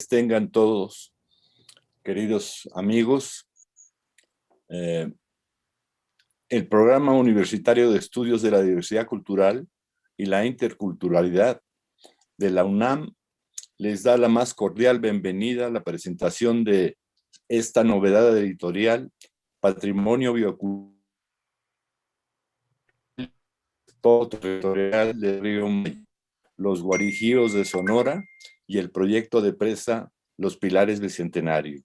Tengan todos, queridos amigos, el Programa Universitario de Estudios de la Diversidad Cultural y la Interculturalidad de la UNAM les da la más cordial bienvenida a la presentación de esta novedad editorial, Patrimonio Biocultural Territorial de Río Maya, los Guarijíos de Sonora y el proyecto de presa Los Pilares Bicentenario.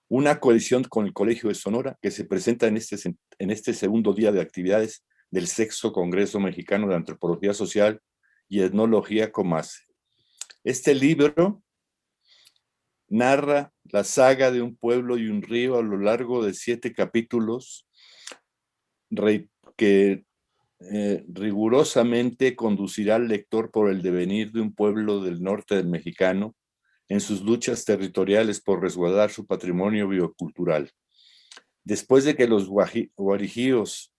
Una coalición con el Colegio de Sonora que se presenta en este segundo día de actividades del Sexto Congreso Mexicano de Antropología Social y Etnología Comase. Este libro narra la saga de un pueblo y un río a lo largo de 7 capítulos que rigurosamente conducirá al lector por el devenir de un pueblo del norte del mexicano en sus luchas territoriales por resguardar su patrimonio biocultural. Después de que los guarijíos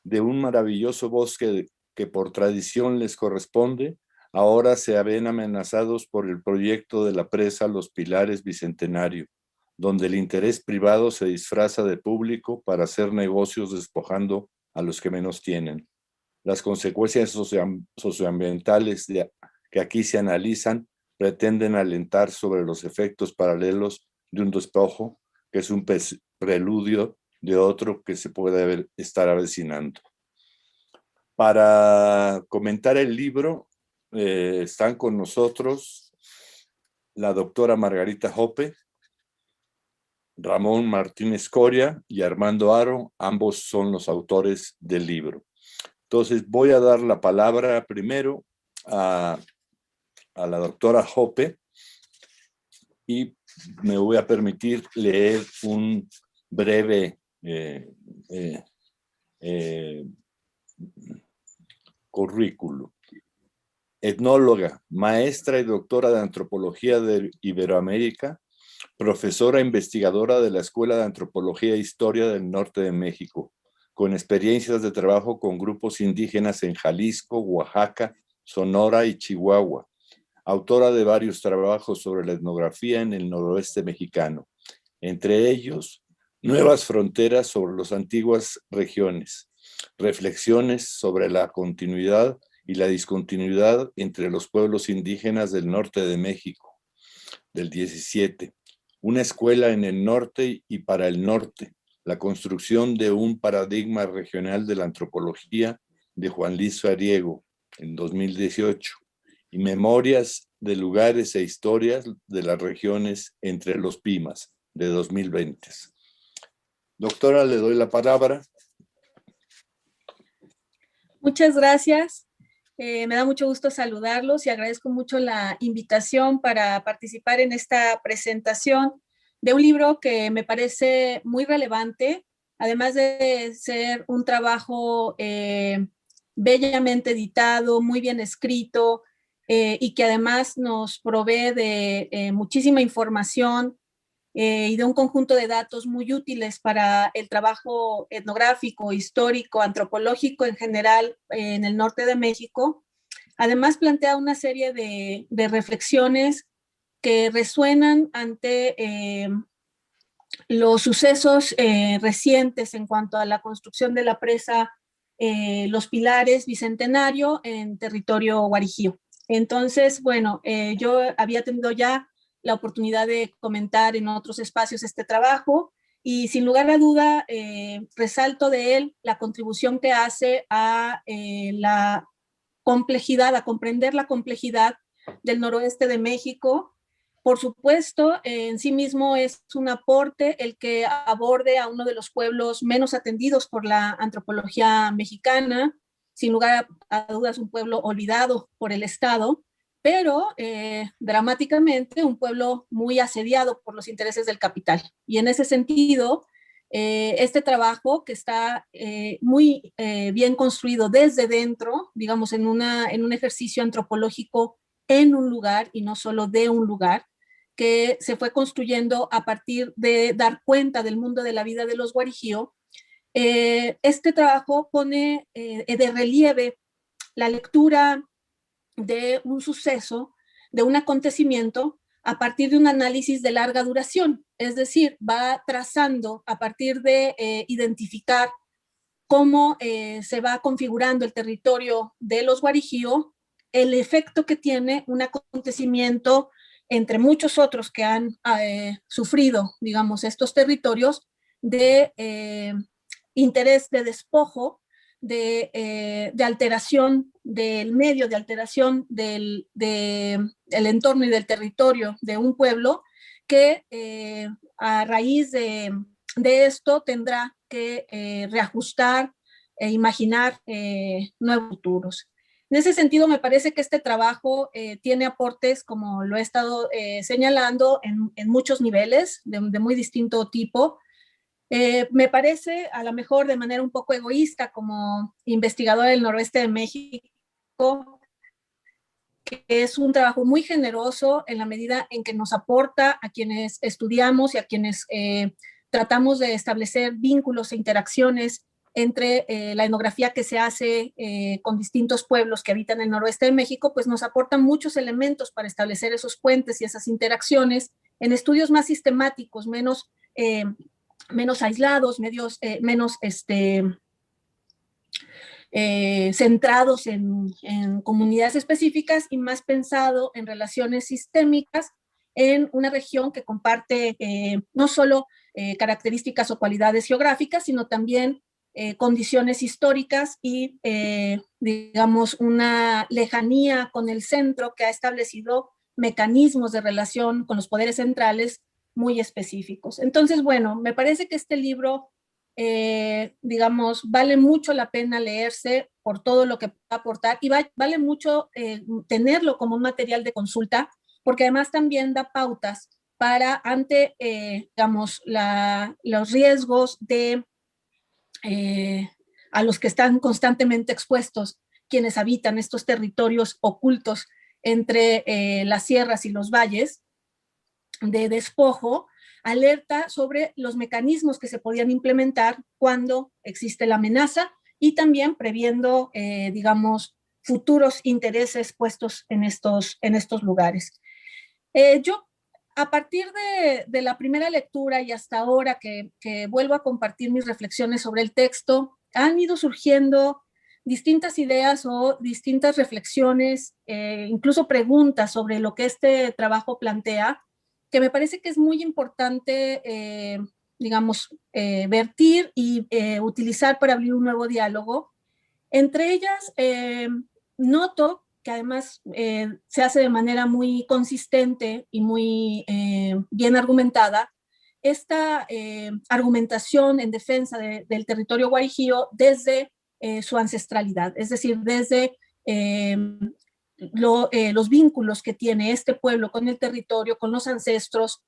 de un maravilloso bosque que por tradición les corresponde, ahora se ven amenazados por el proyecto de la presa Los Pilares Bicentenario, donde el interés privado se disfraza de público para hacer negocios despojando a los que menos tienen. Las consecuencias socioambientales que aquí se analizan pretenden alentar sobre los efectos paralelos de un despojo que es un preludio de otro que se puede estar avecinando. Para comentar el libro están con nosotros la doctora Margarita Hoppe, Ramón Martínez Coria y Armando Haro, ambos son los autores del libro. Entonces voy a dar la palabra primero a la doctora Hoppe y me voy a permitir leer un breve currículo. Etnóloga, maestra y doctora de Antropología de Iberoamérica, profesora investigadora de la Escuela de Antropología e Historia del Norte de México, con experiencias de trabajo con grupos indígenas en Jalisco, Oaxaca, Sonora y Chihuahua. Autora de varios trabajos sobre la etnografía en el noroeste mexicano, entre ellos Nuevas fronteras sobre las antiguas regiones, reflexiones sobre la continuidad y la discontinuidad entre los pueblos indígenas del norte de México, del 17, una escuela en el norte y para el norte, la construcción de un paradigma regional de la antropología de Juan Luis Fariego, en 2018, y Memorias de lugares e historias de las regiones entre los Pimas, de 2020. Doctora, le doy la palabra. Muchas gracias. Me da mucho gusto saludarlos y agradezco mucho la invitación para participar en esta presentación de un libro que me parece muy relevante, además de ser un trabajo bellamente editado, muy bien escrito y que además nos provee de muchísima información y de un conjunto de datos muy útiles para el trabajo etnográfico, histórico, antropológico en general en el norte de México. Además plantea una serie de reflexiones que resuenan ante los sucesos recientes en cuanto a la construcción de la presa Los Pilares Bicentenario en territorio guarijío. Entonces, bueno, yo había tenido ya la oportunidad de comentar en otros espacios este trabajo y sin lugar a duda resalto de él la contribución que hace a la complejidad, a comprender la complejidad del noroeste de México. Por supuesto, en sí mismo es un aporte el que aborde a uno de los pueblos menos atendidos por la antropología mexicana, sin lugar a dudas un pueblo olvidado por el Estado, pero dramáticamente un pueblo muy asediado por los intereses del capital. Y en ese sentido, este trabajo que está muy bien construido desde dentro, digamos, en un ejercicio antropológico en un lugar y no solo de un lugar, que se fue construyendo a partir de dar cuenta del mundo de la vida de los guarijío. Este trabajo pone de relieve la lectura de un suceso, de un acontecimiento a partir de un análisis de larga duración, es decir, va trazando a partir de identificar cómo se va configurando el territorio de los Guarijío, el efecto que tiene un acontecimiento entre muchos otros que han sufrido, digamos, estos territorios de interés de despojo, de alteración del medio, de alteración del entorno y del territorio de un pueblo que a raíz de esto tendrá que reajustar e imaginar nuevos futuros. En ese sentido, me parece que este trabajo tiene aportes, como lo he estado señalando, en muchos niveles, de muy distinto tipo. Me parece, a lo mejor de manera un poco egoísta, como investigadora del noroeste de México, que es un trabajo muy generoso en la medida en que nos aporta a quienes estudiamos y a quienes tratamos de establecer vínculos e interacciones entre la etnografía que se hace con distintos pueblos que habitan el noroeste de México, pues nos aportan muchos elementos para establecer esos puentes y esas interacciones en estudios más sistemáticos, menos aislados, menos centrados en comunidades específicas y más pensado en relaciones sistémicas en una región que comparte no solo características o cualidades geográficas, sino también condiciones históricas y, digamos, una lejanía con el centro que ha establecido mecanismos de relación con los poderes centrales muy específicos. Entonces, bueno, me parece que este libro, digamos, vale mucho la pena leerse por todo lo que va a aportar y vale mucho tenerlo como un material de consulta, porque además también da pautas para ante, digamos, los riesgos de a los que están constantemente expuestos quienes habitan estos territorios ocultos entre las sierras y los valles de despojo, alerta sobre los mecanismos que se podían implementar cuando existe la amenaza y también previendo, digamos, futuros intereses puestos en estos lugares. Yo, a partir de la primera lectura y hasta ahora que vuelvo a compartir mis reflexiones sobre el texto, han ido surgiendo distintas ideas o distintas reflexiones, incluso preguntas sobre lo que este trabajo plantea, que me parece que es muy importante, digamos, vertir y utilizar para abrir un nuevo diálogo. Entre ellas, noto que además se hace de manera muy consistente y muy bien argumentada, esta argumentación en defensa del territorio guarijío desde su ancestralidad, es decir, desde los vínculos que tiene este pueblo con el territorio, con los ancestros,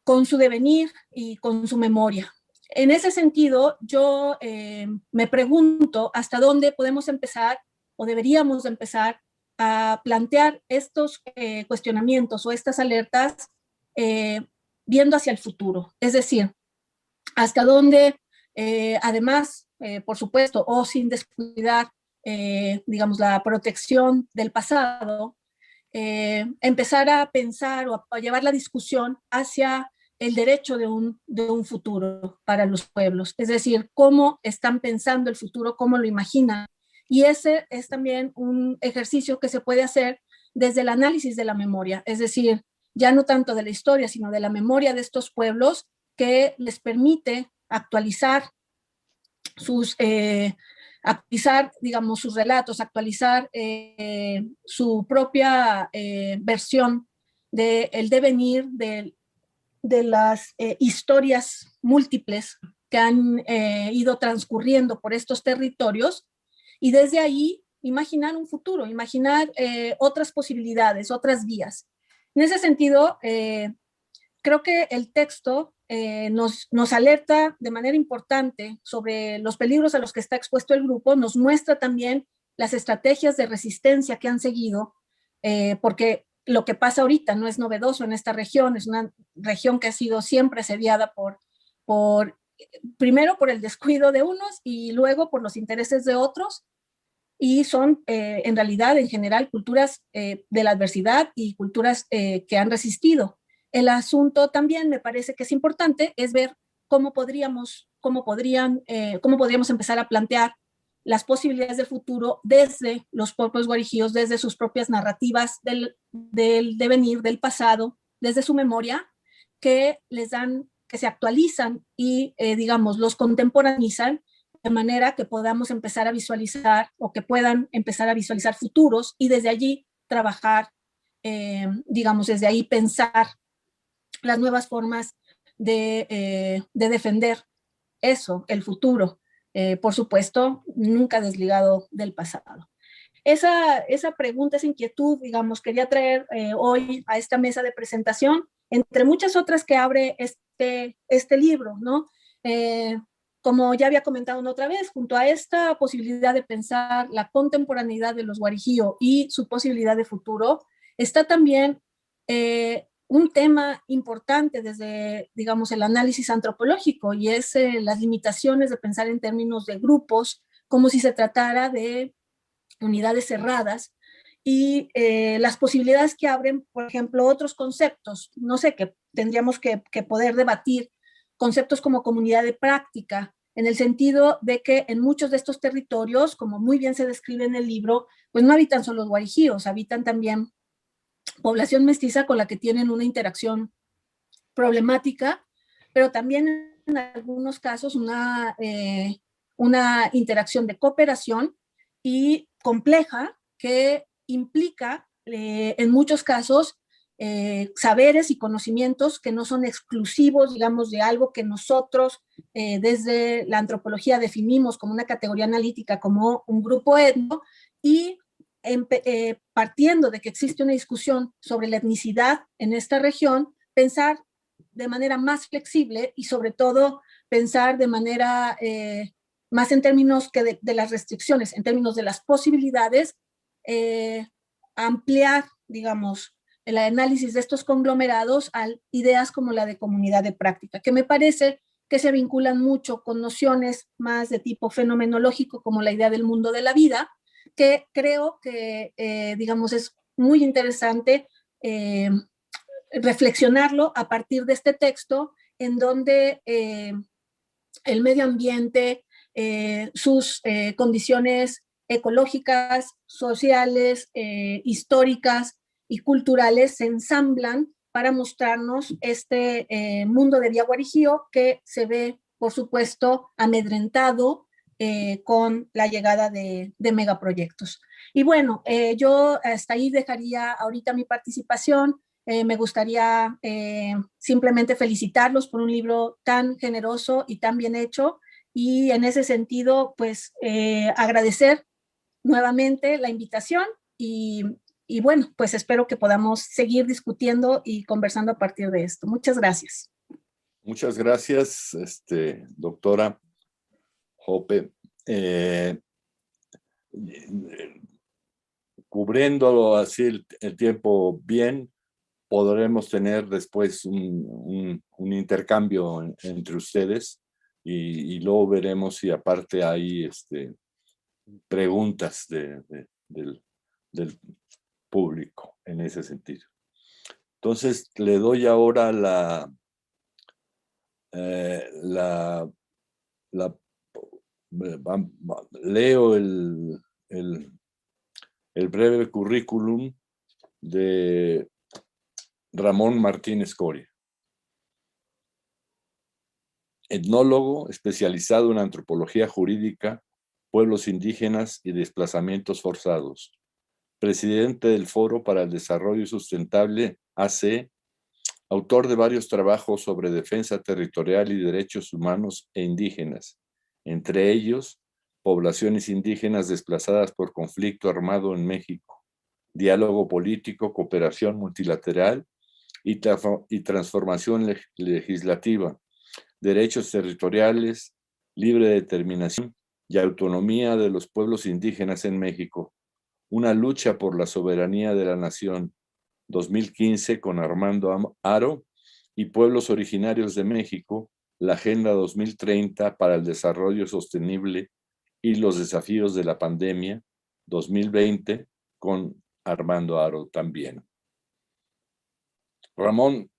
con su devenir y con su memoria. En ese sentido, yo me pregunto hasta dónde podemos empezar o deberíamos empezar a plantear estos cuestionamientos o estas alertas viendo hacia el futuro. Es decir, hasta dónde, además, por supuesto, o sin descuidar, digamos, la protección del pasado, empezar a pensar o a llevar la discusión hacia el derecho de un futuro para los pueblos, es decir, cómo están pensando el futuro, cómo lo imaginan. Y ese es también un ejercicio que se puede hacer desde el análisis de la memoria, es decir, ya no tanto de la historia, sino de la memoria de estos pueblos que les permite actualizar digamos, sus relatos, actualizar su propia versión del devenir de las historias múltiples que han ido transcurriendo por estos territorios y desde ahí imaginar un futuro, imaginar otras posibilidades, otras vías. En ese sentido, creo que el texto nos alerta de manera importante sobre los peligros a los que está expuesto el grupo, nos muestra también las estrategias de resistencia que han seguido, porque lo que pasa ahorita no es novedoso en esta región, es una región que ha sido siempre asediada primero por el descuido de unos y luego por los intereses de otros, y son en realidad en general culturas de la adversidad y culturas que han resistido. El asunto también me parece que es importante es ver cómo podríamos empezar a plantear las posibilidades de futuro desde los propios guarijíos, desde sus propias narrativas del devenir, del pasado, desde su memoria, que les dan, que se actualizan y, digamos, los contemporaneizan de manera que podamos empezar a visualizar o que puedan empezar a visualizar futuros y desde allí trabajar, digamos, desde ahí pensar las nuevas formas de defender eso, el futuro, por supuesto, nunca desligado del pasado. Esa pregunta, esa inquietud, digamos, quería traer hoy a esta mesa de presentación, entre muchas otras que abre este libro, ¿no? Como ya había comentado una otra vez, junto a esta posibilidad de pensar la contemporaneidad de los guarijío y su posibilidad de futuro, está también un tema importante desde, digamos, el análisis antropológico, y es las limitaciones de pensar en términos de grupos, como si se tratara de unidades cerradas, y las posibilidades que abren, por ejemplo, otros conceptos, no sé, que tendríamos que poder debatir, conceptos como comunidad de práctica, en el sentido de que en muchos de estos territorios, como muy bien se describe en el libro, pues no habitan solo los guarijíos, habitan también población mestiza con la que tienen una interacción problemática, pero también en algunos casos una interacción de cooperación y compleja que implica en muchos casos saberes y conocimientos que no son exclusivos, digamos, de algo que nosotros desde la antropología definimos como una categoría analítica, como un grupo etno, y partiendo de que existe una discusión sobre la etnicidad en esta región, pensar de manera más flexible y sobre todo pensar de manera más en términos que de las restricciones, en términos de las posibilidades, ampliar, digamos, el análisis de estos conglomerados a ideas como la de comunidad de práctica, que me parece que se vinculan mucho con nociones más de tipo fenomenológico, como la idea del mundo de la vida, que creo que, digamos, es muy interesante reflexionarlo a partir de este texto, en donde el medio ambiente, sus condiciones ecológicas, sociales, históricas y culturales se ensamblan para mostrarnos este mundo de Vía Guarijío que se ve, por supuesto, amedrentado con la llegada de megaproyectos. Y bueno, yo hasta ahí dejaría ahorita mi participación. Me gustaría simplemente felicitarlos por un libro tan generoso y tan bien hecho, y en ese sentido, pues agradecer nuevamente la invitación y bueno, pues espero que podamos seguir discutiendo y conversando a partir de esto. Muchas gracias. Muchas gracias, doctora Jope. Cubriendo así el tiempo bien, podremos tener después un intercambio entre ustedes y luego veremos si aparte hay preguntas del público en ese sentido. Entonces, le doy ahora leo el breve currículum de Ramón Martínez Coria. Etnólogo especializado en antropología jurídica, pueblos indígenas y desplazamientos forzados. Presidente del Foro para el Desarrollo Sustentable, AC, autor de varios trabajos sobre defensa territorial y derechos humanos e indígenas, entre ellos, poblaciones indígenas desplazadas por conflicto armado en México, diálogo político, cooperación multilateral y transformación legislativa, derechos territoriales, libre determinación y autonomía de los pueblos indígenas en México, una lucha por la soberanía de la nación, 2015 con Armando Haro, y Pueblos Originarios de México, la Agenda 2030 para el Desarrollo Sostenible y los desafíos de la pandemia, 2020 con Armando Aro también. Ramón,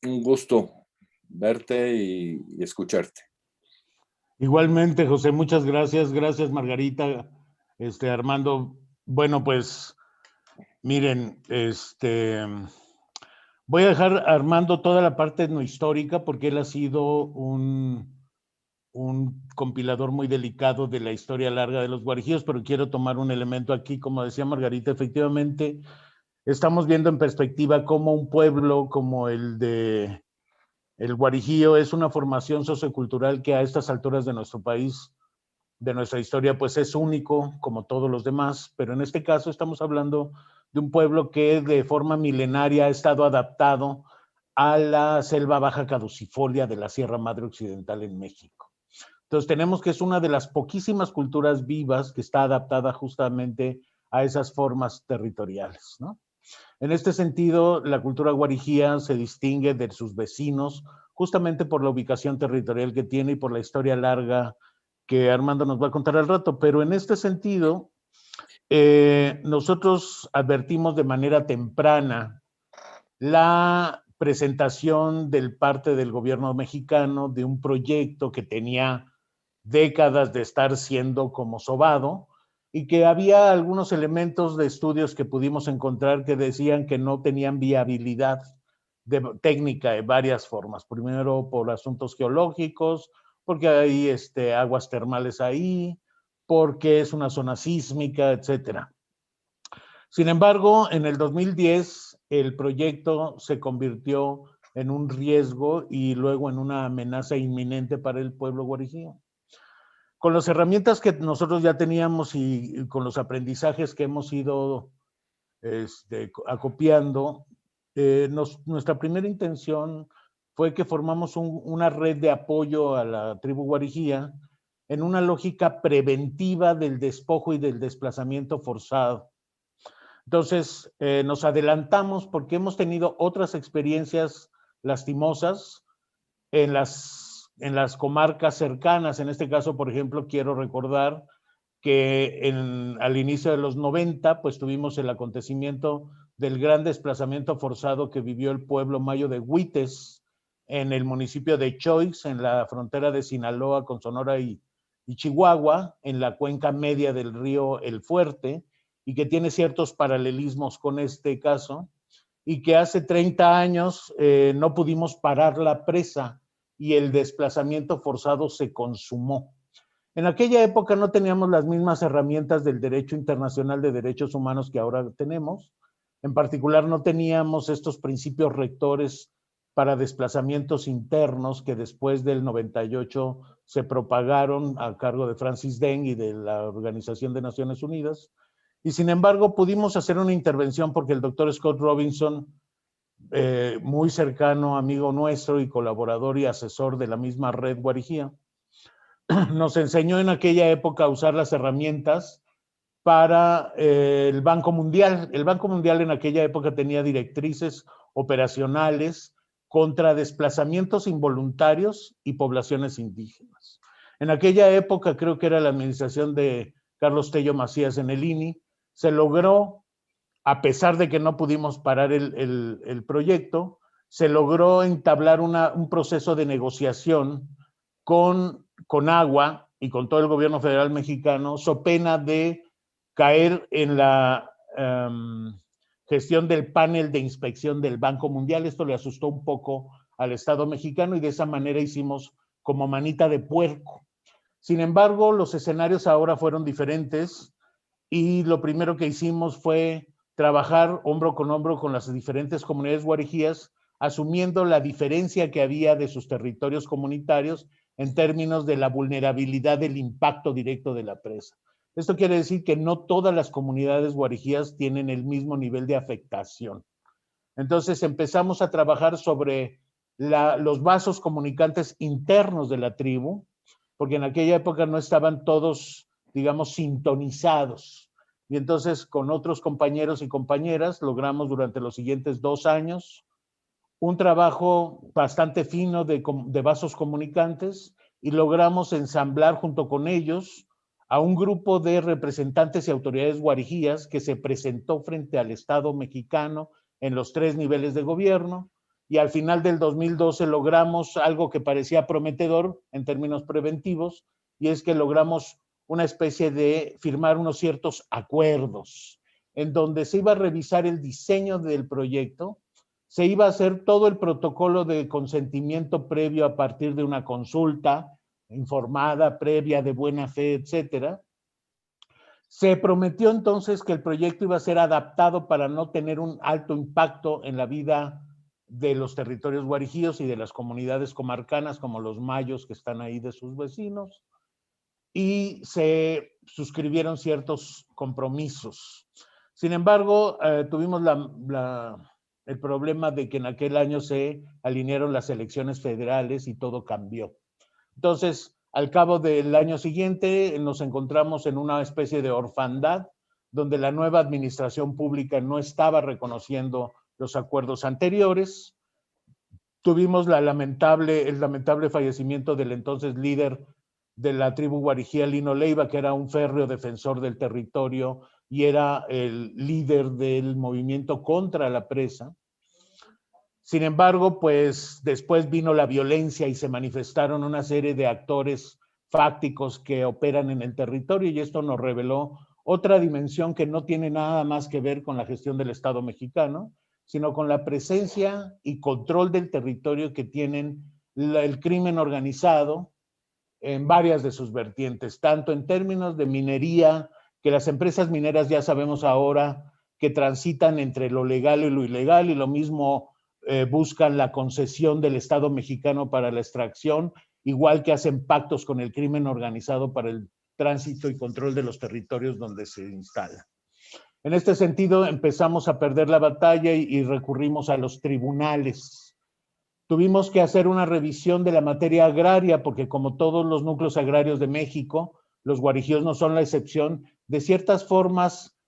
un gusto verte y escucharte. Igualmente, José, muchas gracias. Gracias, Margarita, Armando. Bueno, pues, miren, voy a dejar a Armando toda la parte etnohistórica porque él ha sido un compilador muy delicado de la historia larga de los guarijíos, pero quiero tomar un elemento aquí, como decía Margarita, efectivamente, estamos viendo en perspectiva cómo un pueblo como el de el Guarijío es una formación sociocultural que a estas alturas de nuestro país, de nuestra historia, pues es único, como todos los demás, pero en este caso estamos hablando de un pueblo que de forma milenaria ha estado adaptado a la selva baja caducifolia de la Sierra Madre Occidental en México. Entonces tenemos que es una de las poquísimas culturas vivas que está adaptada justamente a esas formas territoriales, ¿no? En este sentido, la cultura guarijía se distingue de sus vecinos justamente por la ubicación territorial que tiene y por la historia larga que Armando nos va a contar al rato, pero en este sentido, nosotros advertimos de manera temprana la presentación del parte del gobierno mexicano de un proyecto que tenía décadas de estar siendo como sobado, y que había algunos elementos de estudios que pudimos encontrar que decían que no tenían viabilidad técnica de varias formas. Primero por asuntos geológicos, porque hay aguas termales ahí, porque es una zona sísmica, etcétera. Sin embargo, en el 2010 el proyecto se convirtió en un riesgo y luego en una amenaza inminente para el pueblo guarijío. Con las herramientas que nosotros ya teníamos y con los aprendizajes que hemos ido acopiando, nuestra primera intención fue que formamos una red de apoyo a la tribu guarijía en una lógica preventiva del despojo y del desplazamiento forzado. Entonces, nos adelantamos porque hemos tenido otras experiencias lastimosas en las comarcas cercanas. En este caso, por ejemplo, quiero recordar que al inicio de los 90, pues tuvimos el acontecimiento del gran desplazamiento forzado que vivió el pueblo mayo de Huites en el municipio de Choix, en la frontera de Sinaloa con Sonora y Chihuahua, en la cuenca media del río El Fuerte, y que tiene ciertos paralelismos con este caso, y que hace 30 años no pudimos parar la presa y el desplazamiento forzado se consumó. En aquella época no teníamos las mismas herramientas del derecho internacional de derechos humanos que ahora tenemos. En particular, no teníamos estos principios rectores para desplazamientos internos que después del 98 se propagaron a cargo de Francis Deng y de la Organización de Naciones Unidas. Y sin embargo, pudimos hacer una intervención porque el doctor Scott Robinson, muy cercano, amigo nuestro y colaborador y asesor de la misma red Guarijía, nos enseñó en aquella época a usar las herramientas para el Banco Mundial. El Banco Mundial en aquella época tenía directrices operacionales contra desplazamientos involuntarios y poblaciones indígenas. En aquella época, creo que era la administración de Carlos Tello Macías en el INI, se logró, a pesar de que no pudimos parar el proyecto, se logró entablar un proceso de negociación con Agua y con todo el gobierno federal mexicano, so pena de caer en la gestión del panel de inspección del Banco Mundial. Esto le asustó un poco al Estado mexicano y de esa manera hicimos como manita de puerco. Sin embargo, los escenarios ahora fueron diferentes y lo primero que hicimos fue trabajar hombro con las diferentes comunidades guarijías, asumiendo la diferencia que había de sus territorios comunitarios en términos de la vulnerabilidad del impacto directo de la presa. Esto quiere decir que no todas las comunidades guarijías tienen el mismo nivel de afectación. Entonces empezamos a trabajar sobre los vasos comunicantes internos de la tribu, porque en aquella época no estaban todos, digamos, sintonizados. Y entonces con otros compañeros y compañeras logramos durante los siguientes 2 años un trabajo bastante fino de vasos comunicantes y logramos ensamblar junto con ellos a un grupo de representantes y autoridades guarijías que se presentó frente al Estado mexicano en los 3 niveles de gobierno, y al final del 2012 logramos algo que parecía prometedor en términos preventivos, y es que logramos una especie de firmar unos ciertos acuerdos en donde se iba a revisar el diseño del proyecto, se iba a hacer todo el protocolo de consentimiento previo a partir de una consulta informada, previa, de buena fe, etcétera. Se prometió entonces que el proyecto iba a ser adaptado para no tener un alto impacto en la vida de los territorios guarijíos y de las comunidades comarcanas, como los mayos que están ahí de sus vecinos, y se suscribieron ciertos compromisos. Sin embargo, tuvimos el problema de que en aquel año se alinearon las elecciones federales y todo cambió. Entonces, al cabo del año siguiente, nos encontramos en una especie de orfandad, donde la nueva administración pública no estaba reconociendo los acuerdos anteriores. Tuvimos el lamentable fallecimiento del entonces líder de la tribu guarijía, Lino Leiva, que era un férreo defensor del territorio y era el líder del movimiento contra la presa. Sin embargo, pues después vino la violencia y se manifestaron una serie de actores fácticos que operan en el territorio, y esto nos reveló otra dimensión que no tiene nada más que ver con la gestión del Estado mexicano, sino con la presencia y control del territorio que tienen el crimen organizado en varias de sus vertientes, tanto en términos de minería, que las empresas mineras ya sabemos ahora que transitan entre lo legal y lo ilegal, y lo mismo buscan la concesión del Estado mexicano para la extracción, igual que hacen pactos con el crimen organizado para el tránsito y control de los territorios donde se instala. En este sentido, empezamos a perder la batalla y recurrimos a los tribunales. Tuvimos que hacer una revisión de la materia agraria, porque como todos los núcleos agrarios de México, los guarijíos no son la excepción de ciertas formas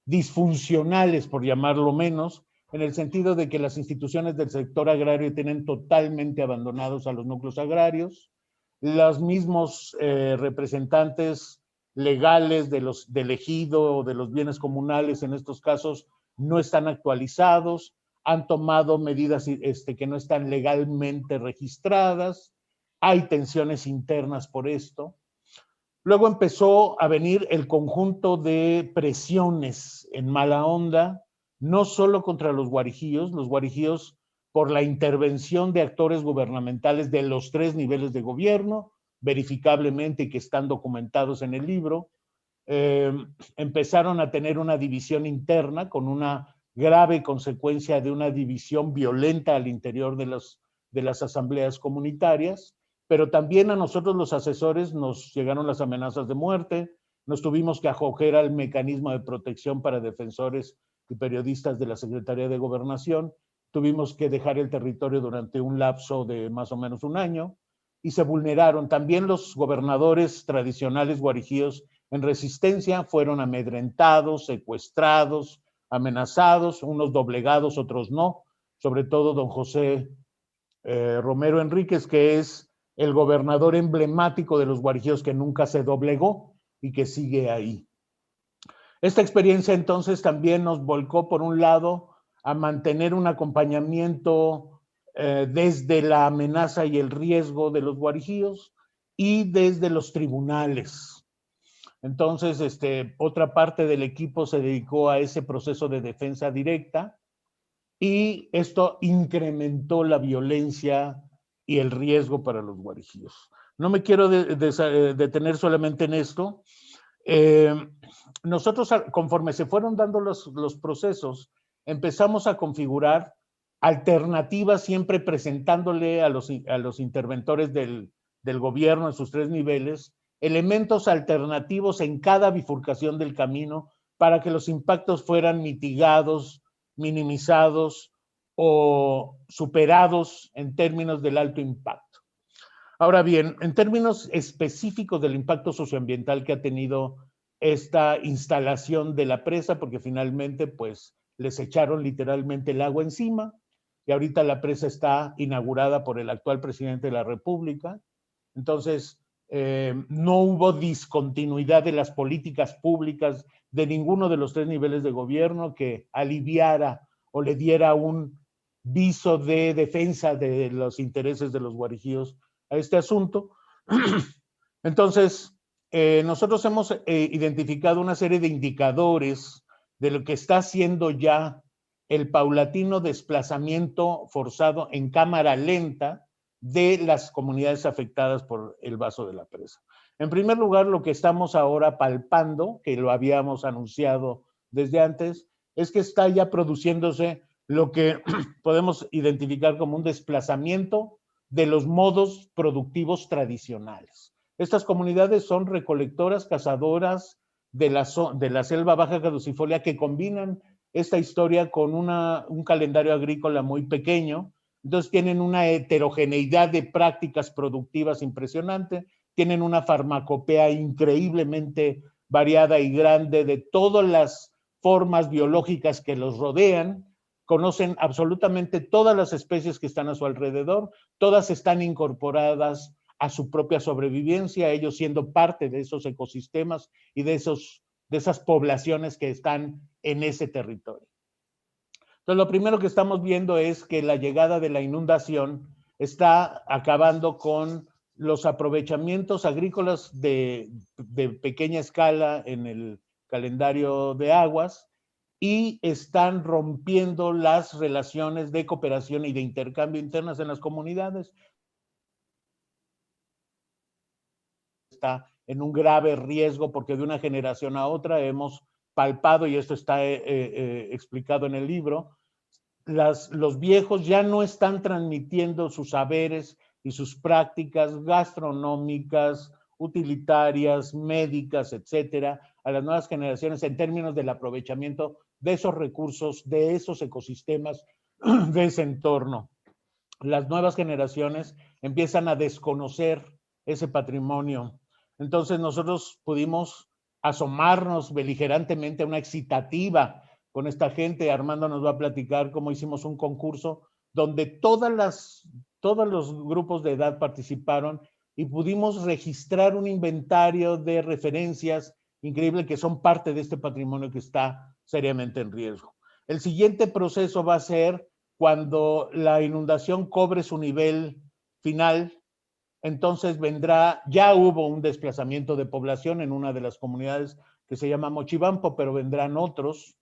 disfuncionales, por llamarlo menos, en el sentido de que las instituciones del sector agrario tienen totalmente abandonados a los núcleos agrarios. Los mismos representantes legales del ejido o de los bienes comunales en estos casos no están actualizados, han tomado medidas que no están legalmente registradas, hay tensiones internas por esto. Luego empezó a venir el conjunto de presiones en mala onda, no solo contra los guarijíos por la intervención de actores gubernamentales de los 3 niveles de gobierno, verificablemente y que están documentados en el libro, empezaron a tener una división interna con una grave consecuencia de una división violenta al interior de las asambleas comunitarias, pero también a nosotros los asesores nos llegaron las amenazas de muerte, nos tuvimos que acoger al mecanismo de protección para defensores y periodistas de la Secretaría de Gobernación, tuvimos que dejar el territorio durante un lapso de más o menos un año, y se vulneraron. También los gobernadores tradicionales guarijíos en resistencia fueron amedrentados, secuestrados, amenazados, unos doblegados, otros no, sobre todo don José Romero Enríquez, que es el gobernador emblemático de los guarijíos que nunca se doblegó y que sigue ahí. Esta experiencia entonces también nos volcó, por un lado, a mantener un acompañamiento desde la amenaza y el riesgo de los guarijíos y desde los tribunales. Entonces, otra parte del equipo se dedicó a ese proceso de defensa directa, y esto incrementó la violencia y el riesgo para los guarijíos. No me quiero detener solamente en esto. Nosotros, conforme se fueron dando los procesos, empezamos a configurar alternativas, siempre presentándole a los interventores del gobierno en sus 3 niveles, elementos alternativos en cada bifurcación del camino para que los impactos fueran mitigados, minimizados o superados en términos del alto impacto. Ahora bien, en términos específicos del impacto socioambiental que ha tenido esta instalación de la presa, porque finalmente pues les echaron literalmente el agua encima, y ahorita la presa está inaugurada por el actual presidente de la República. Entonces, no hubo discontinuidad de las políticas públicas de ninguno de los 3 niveles de gobierno que aliviara o le diera un viso de defensa de los intereses de los guarijíos a este asunto. Entonces, nosotros hemos identificado una serie de indicadores de lo que está haciendo ya el paulatino desplazamiento forzado en cámara lenta de las comunidades afectadas por el vaso de la presa. En primer lugar, lo que estamos ahora palpando, que lo habíamos anunciado desde antes, es que está ya produciéndose lo que podemos identificar como un desplazamiento de los modos productivos tradicionales. Estas comunidades son recolectoras, cazadoras de la selva baja caducifolia que combinan esta historia con un calendario agrícola muy pequeño. Entonces tienen una heterogeneidad de prácticas productivas impresionante, tienen una farmacopea increíblemente variada y grande de todas las formas biológicas que los rodean, conocen absolutamente todas las especies que están a su alrededor, todas están incorporadas a su propia sobrevivencia, ellos siendo parte de esos ecosistemas y de esas poblaciones que están en ese territorio. Entonces, lo primero que estamos viendo es que la llegada de la inundación está acabando con los aprovechamientos agrícolas de pequeña escala en el calendario de aguas y están rompiendo las relaciones de cooperación y de intercambio internas en las comunidades. Está en un grave riesgo porque de una generación a otra hemos palpado, y esto está explicado en el libro, los viejos ya no están transmitiendo sus saberes y sus prácticas gastronómicas, utilitarias, médicas, etcétera, a las nuevas generaciones en términos del aprovechamiento de esos recursos, de esos ecosistemas, de ese entorno. Las nuevas generaciones empiezan a desconocer ese patrimonio. Entonces nosotros pudimos asomarnos beligerantemente a una excitativa con esta gente. Armando nos va a platicar cómo hicimos un concurso donde todos los grupos de edad participaron y pudimos registrar un inventario de referencias increíble que son parte de este patrimonio que está seriamente en riesgo. El siguiente proceso va a ser cuando la inundación cobre su nivel final. Entonces ya hubo un desplazamiento de población en una de las comunidades que se llama Mochibampo, pero vendrán otros.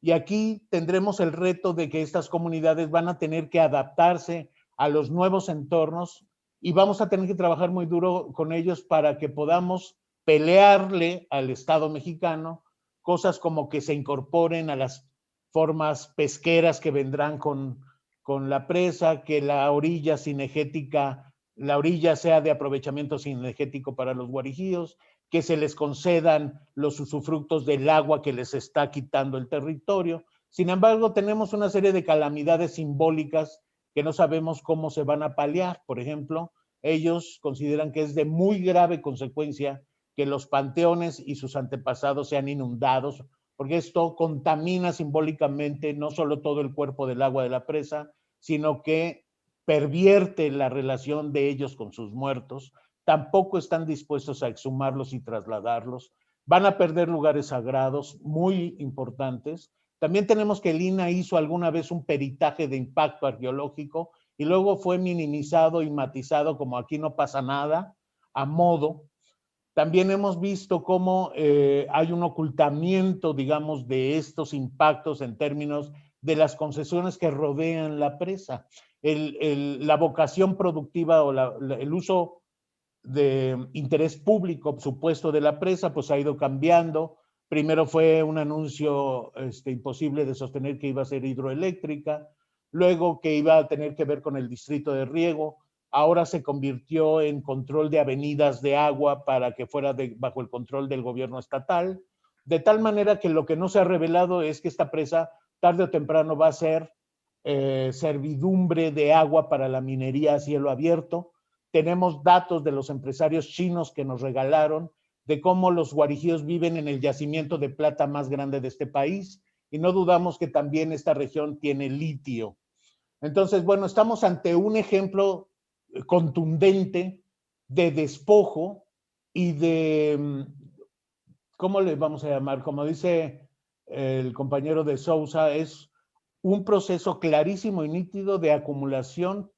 Y aquí tendremos el reto de que estas comunidades van a tener que adaptarse a los nuevos entornos y vamos a tener que trabajar muy duro con ellos para que podamos pelearle al Estado mexicano cosas como que se incorporen a las formas pesqueras que vendrán con la presa, que la orilla cinegética, la orilla sea de aprovechamiento cinegético para los guarijíos, que se les concedan los usufructos del agua que les está quitando el territorio. Sin embargo, tenemos una serie de calamidades simbólicas que no sabemos cómo se van a paliar. Por ejemplo, ellos consideran que es de muy grave consecuencia que los panteones y sus antepasados sean inundados, porque esto contamina simbólicamente no solo todo el cuerpo del agua de la presa, sino que pervierte la relación de ellos con sus muertos. Tampoco están dispuestos a exhumarlos y trasladarlos. Van a perder lugares sagrados muy importantes. También tenemos que el INAH hizo alguna vez un peritaje de impacto arqueológico y luego fue minimizado y matizado como aquí no pasa nada, a modo. También hemos visto cómo hay un ocultamiento, digamos, de estos impactos en términos de las concesiones que rodean la presa. La vocación productiva o el uso de interés público supuesto de la presa, pues ha ido cambiando. Primero fue un anuncio imposible de sostener que iba a ser hidroeléctrica, luego que iba a tener que ver con el distrito de riego, ahora se convirtió en control de avenidas de agua para que fuera bajo el control del gobierno estatal, de tal manera que lo que no se ha revelado es que esta presa tarde o temprano va a ser servidumbre de agua para la minería a cielo abierto. Tenemos datos de los empresarios chinos que nos regalaron de cómo los guarijíos viven en el yacimiento de plata más grande de este país y no dudamos que también esta región tiene litio. Entonces, bueno, estamos ante un ejemplo contundente de despojo y de, ¿cómo le vamos a llamar? Como dice el compañero de Sousa, es un proceso clarísimo y nítido de acumulación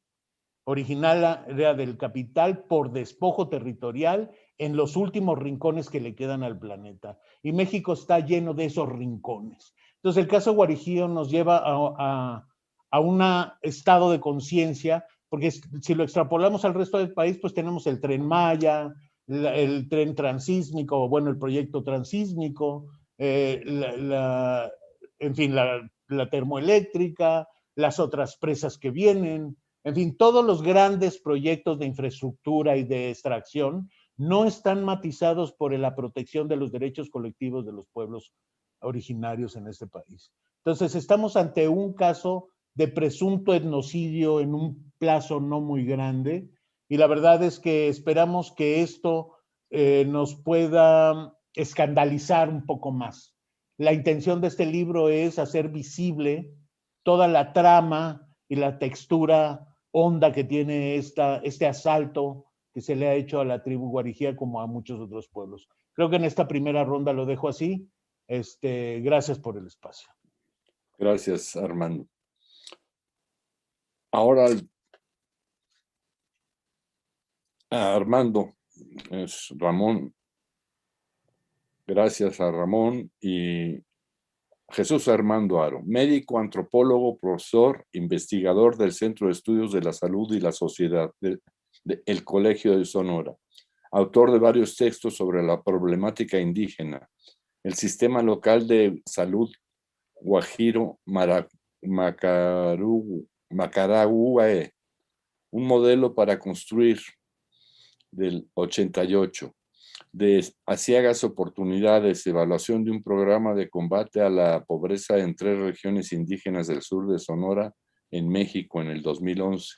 originaria del capital por despojo territorial en los últimos rincones que le quedan al planeta. Y México está lleno de esos rincones. Entonces el caso Guarijío nos lleva a un estado de conciencia, porque si lo extrapolamos al resto del país, pues tenemos el Tren Maya, el tren transísmico, bueno, el proyecto transísmico, en fin, la termoeléctrica, las otras presas que vienen, en fin, todos los grandes proyectos de infraestructura y de extracción no están matizados por la protección de los derechos colectivos de los pueblos originarios en este país. Entonces, estamos ante un caso de presunto etnocidio en un plazo no muy grande, y la verdad es que esperamos que esto nos pueda escandalizar un poco más. La intención de este libro es hacer visible toda la trama y la textura honda que tiene este asalto que se le ha hecho a la tribu guarijía como a muchos otros pueblos. Creo que en esta primera ronda lo dejo así. Gracias por el espacio. Gracias, Armando. Ahora, Armando, es Ramón. Gracias a Ramón y Jesús Armando Aro, médico, antropólogo, profesor, investigador del Centro de Estudios de la Salud y la Sociedad del Colegio de Sonora, autor de varios textos sobre la problemática indígena, el sistema local de salud Guajiro Macaraguae, un modelo para construir, del 88, de aciagas oportunidades, evaluación de un programa de combate a la pobreza en 3 regiones indígenas del sur de Sonora, en México, en el 2011.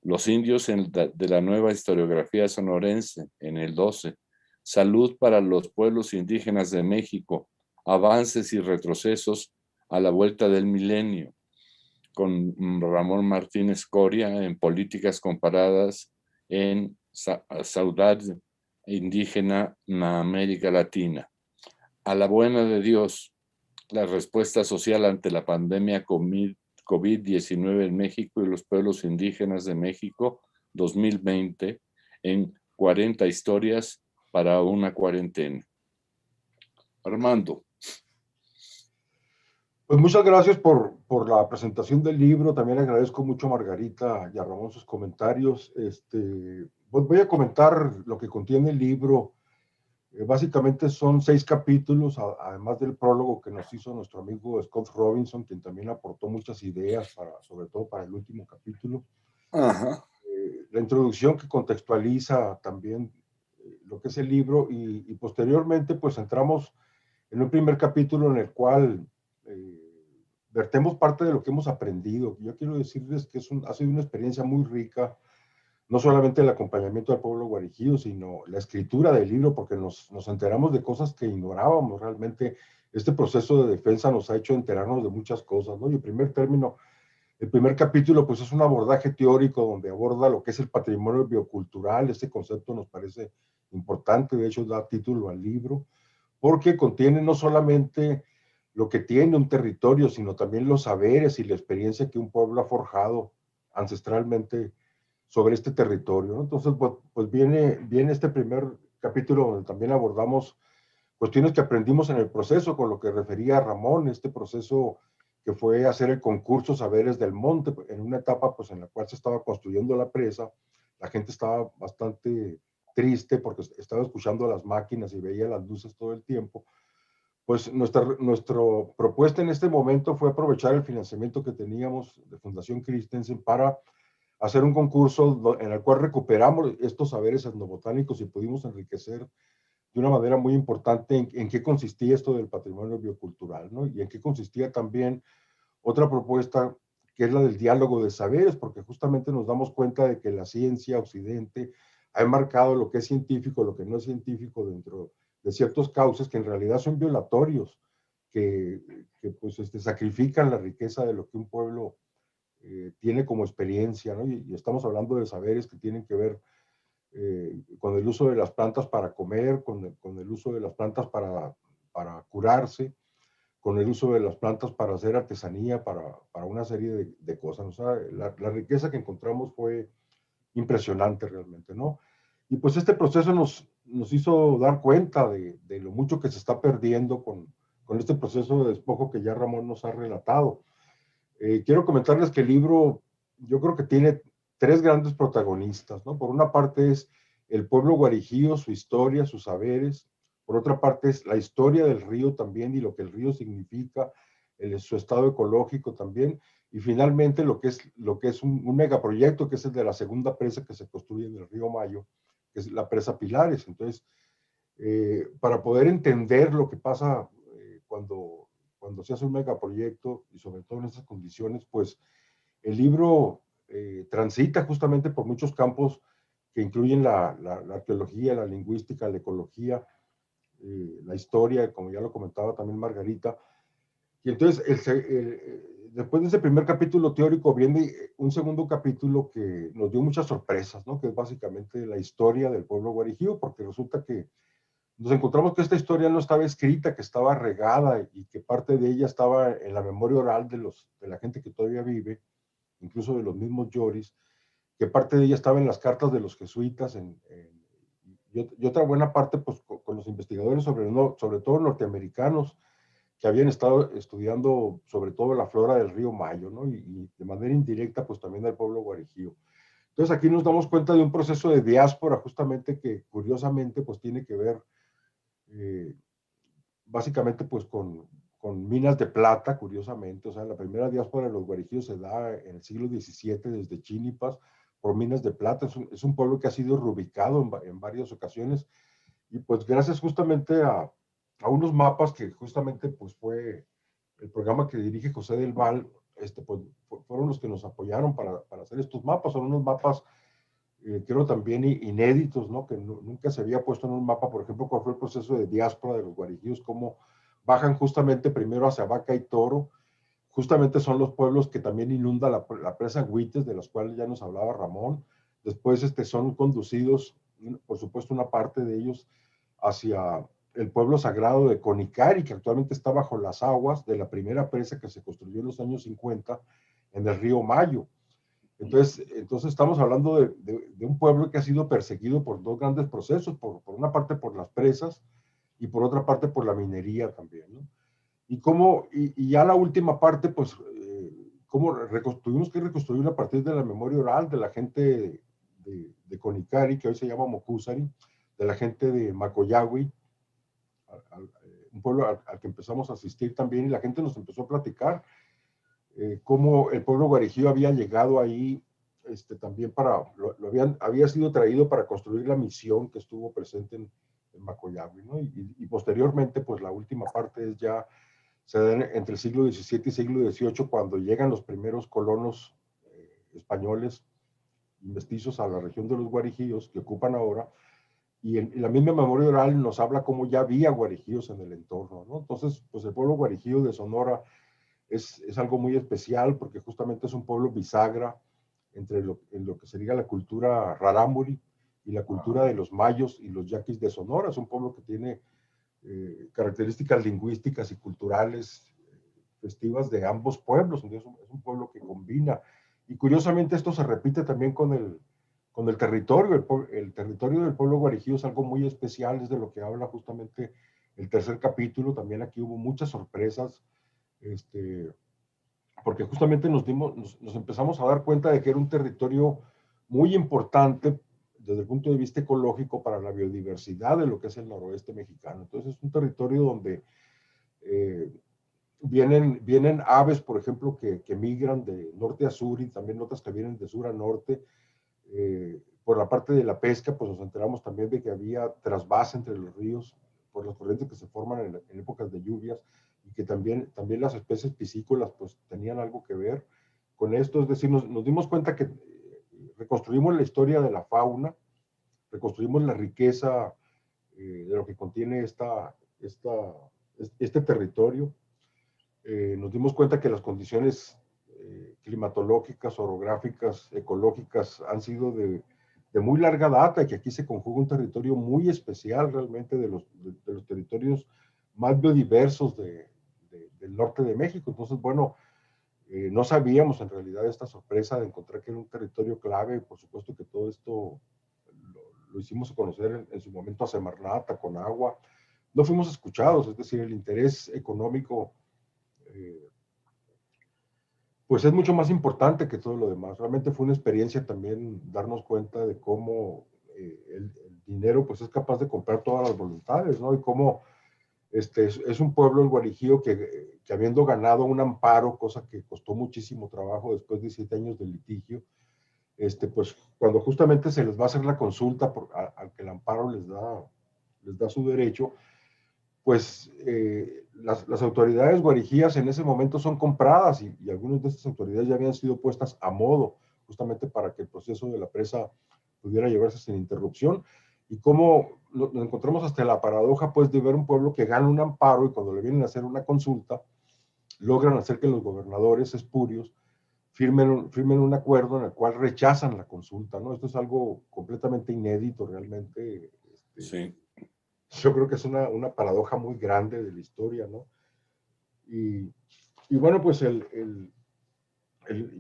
Los indios de la nueva historiografía sonorense, en el 12. Salud para los pueblos indígenas de México, avances y retrocesos a la vuelta del milenio, con Ramón Martínez Coria, en Políticas Comparadas en Saudade Indígena en América Latina. A la buena de Dios, la respuesta social ante la pandemia COVID-19 en México y los pueblos indígenas de México, 2020, en 40 historias para una cuarentena. Armando. Pues muchas gracias por la presentación del libro. También agradezco mucho a Margarita y a Ramón sus comentarios. Pues voy a comentar lo que contiene el libro. Básicamente son 6 capítulos, además del prólogo que nos hizo nuestro amigo Scott Robinson, quien también aportó muchas ideas, sobre todo para el último capítulo. Ajá. La introducción que contextualiza también lo que es el libro, y posteriormente pues entramos en un primer capítulo en el cual vertemos parte de lo que hemos aprendido. Yo quiero decirles que ha sido una experiencia muy rica, no solamente el acompañamiento al pueblo guarijío, sino la escritura del libro, porque nos enteramos de cosas que ignorábamos. Realmente este proceso de defensa nos ha hecho enterarnos de muchas cosas, ¿no? Y el primer capítulo pues es un abordaje teórico donde aborda lo que es el patrimonio biocultural. Este concepto nos parece importante, de hecho da título al libro, porque contiene no solamente lo que tiene un territorio, sino también los saberes y la experiencia que un pueblo ha forjado ancestralmente sobre este territorio, ¿no? Entonces, pues viene este primer capítulo donde también abordamos cuestiones que aprendimos en el proceso, con lo que refería Ramón, este proceso que fue hacer el concurso Saberes del Monte, en una etapa pues en la cual se estaba construyendo la presa. La gente estaba bastante triste porque estaba escuchando las máquinas y veía las luces todo el tiempo. Pues nuestra propuesta en este momento fue aprovechar el financiamiento que teníamos de Fundación Christensen para hacer un concurso en el cual recuperamos estos saberes etnobotánicos y pudimos enriquecer de una manera muy importante en qué consistía esto del patrimonio biocultural, ¿no? Y en qué consistía también otra propuesta que es la del diálogo de saberes, porque justamente nos damos cuenta de que la ciencia occidente ha enmarcado lo que es científico, lo que no es científico dentro de ciertos cauces que en realidad son violatorios, que pues sacrifican la riqueza de lo que un pueblo tiene como experiencia, ¿no? Y estamos hablando de saberes que tienen que ver con el uso de las plantas para comer, con el uso de las plantas para curarse, con el uso de las plantas para hacer artesanía, para una serie de cosas. O sea, la riqueza que encontramos fue impresionante realmente, ¿no? Y pues este proceso nos hizo dar cuenta de lo mucho que se está perdiendo con este proceso de despojo que ya Ramón nos ha relatado. Quiero comentarles que el libro, yo creo que tiene tres grandes protagonistas, ¿no? Por una parte es el pueblo guarijío, su historia, sus saberes. Por otra parte es la historia del río también y lo que el río significa, su estado ecológico también. Y finalmente lo que es un megaproyecto, que es el de la segunda presa que se construye en el río Mayo, que es la presa Pilares. Entonces, para poder entender lo que pasa cuando se hace un megaproyecto y sobre todo en estas condiciones, pues el libro transita justamente por muchos campos que incluyen la arqueología, la lingüística, la ecología, la historia, como ya lo comentaba también Margarita. Y entonces, después de ese primer capítulo teórico, viene un segundo capítulo que nos dio muchas sorpresas, ¿no? Que es básicamente la historia del pueblo guarijío, porque resulta que nos encontramos que esta historia no estaba escrita, que estaba regada y que parte de ella estaba en la memoria oral de la gente que todavía vive, incluso de los mismos yoris, que parte de ella estaba en las cartas de los jesuitas y otra buena parte pues con los investigadores sobre todo norteamericanos que habían estado estudiando sobre todo la flora del río Mayo, ¿no? Y de manera indirecta pues también del pueblo guarijío. Entonces aquí nos damos cuenta de un proceso de diáspora justamente que curiosamente pues tiene que ver básicamente pues con minas de plata, curiosamente. O sea, la primera diáspora de los guarijíos se da en el siglo XVII desde Chínipas por minas de plata. Es un pueblo que ha sido reubicado en varias ocasiones y pues gracias justamente a unos mapas que justamente pues fue el programa que dirige José del Val, pues, fueron los que nos apoyaron para hacer estos mapas. Son unos mapas creo también inéditos, ¿no? Que nunca se había puesto en un mapa, por ejemplo, cuál fue el proceso de diáspora de los guarijíos, cómo bajan justamente primero hacia Vaca y Toro, justamente son los pueblos que también inunda la presa Huites, de las cuales ya nos hablaba Ramón. Después son conducidos, por supuesto, una parte de ellos hacia el pueblo sagrado de Conicari, que actualmente está bajo las aguas de la primera presa que se construyó en los años 50 en el río Mayo. Entonces estamos hablando de un pueblo que ha sido perseguido por dos grandes procesos, por una parte por las presas y por otra parte por la minería también, ¿no? Y ya la última parte, pues, cómo tuvimos que reconstruir a partir de la memoria oral de la gente de Conicari, que hoy se llama Mocúzari, de la gente de Macoyagüi, un pueblo al que empezamos a asistir también, y la gente nos empezó a platicar cómo el pueblo guarijío había llegado ahí también había sido traído para construir la misión que estuvo presente en Macoyagüi, ¿no? Y posteriormente, pues la última parte se da entre el siglo XVII y siglo XVIII, cuando llegan los primeros colonos españoles y mestizos a la región de los guarijíos que ocupan ahora, y en la misma memoria oral nos habla cómo ya había guarijíos en el entorno, ¿no? Entonces, pues el pueblo guarijío de Sonora es algo muy especial porque justamente es un pueblo bisagra entre en lo que sería la cultura rarámuri y la cultura de los mayos y los yaquis de Sonora. Es un pueblo que tiene características lingüísticas y culturales festivas de ambos pueblos. Entonces es un pueblo que combina. Y curiosamente esto se repite también con el territorio. El territorio del pueblo guarijío es algo muy especial, es de lo que habla justamente el tercer capítulo. También aquí hubo muchas sorpresas, porque justamente nos empezamos a dar cuenta de que era un territorio muy importante desde el punto de vista ecológico para la biodiversidad de lo que es el noroeste mexicano. Entonces es un territorio donde vienen aves, por ejemplo, que migran de norte a sur y también otras que vienen de sur a norte. Por la parte de la pesca, pues nos enteramos también de que había trasvase entre los ríos por las corrientes que se forman en épocas de lluvias y que también las especies piscícolas pues tenían algo que ver con esto. Es decir, nos dimos cuenta que reconstruimos la historia de la fauna, reconstruimos la riqueza de lo que contiene este territorio. Nos dimos cuenta que las condiciones climatológicas, orográficas, ecológicas han sido de muy larga data, y que aquí se conjuga un territorio muy especial realmente de los territorios más biodiversos del norte de México. Entonces, bueno, no sabíamos en realidad esta sorpresa de encontrar que era un territorio clave. Por supuesto que todo esto lo hicimos conocer en su momento a Semarnat, a Conagua. No fuimos escuchados, es decir, el interés económico pues es mucho más importante que todo lo demás. Realmente fue una experiencia también darnos cuenta de cómo el dinero pues es capaz de comprar todas las voluntades, ¿no? Y cómo es un pueblo, el Guarijío, que habiendo ganado un amparo, cosa que costó muchísimo trabajo después de 7 años de litigio, pues cuando justamente se les va a hacer la consulta al que el amparo les da su derecho, pues las autoridades guarijías en ese momento son compradas, y algunas de estas autoridades ya habían sido puestas a modo, justamente para que el proceso de la presa pudiera llevarse sin interrupción. Y cómo nos encontramos hasta la paradoja, pues, de ver un pueblo que gana un amparo, y cuando le vienen a hacer una consulta, logran hacer que los gobernadores espurios firmen un acuerdo en el cual rechazan la consulta, ¿no? Esto es algo completamente inédito realmente. Sí. Yo creo que es una paradoja muy grande de la historia, ¿no? Y bueno, pues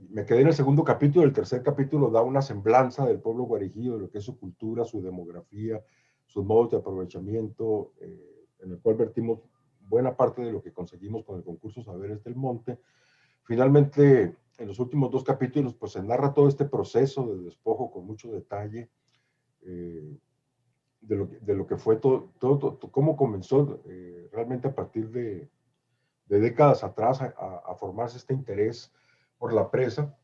me quedé en el segundo capítulo. El tercer capítulo da una semblanza del pueblo guarijío, de lo que es su cultura, su demografía, sus modos de aprovechamiento, en el cual vertimos buena parte de lo que conseguimos con el concurso Saberes del Monte. Finalmente, en los últimos 2 capítulos, pues se narra todo este proceso de despojo con mucho detalle, de lo que fue todo cómo comenzó realmente a partir de décadas atrás a formarse este interés por la presa,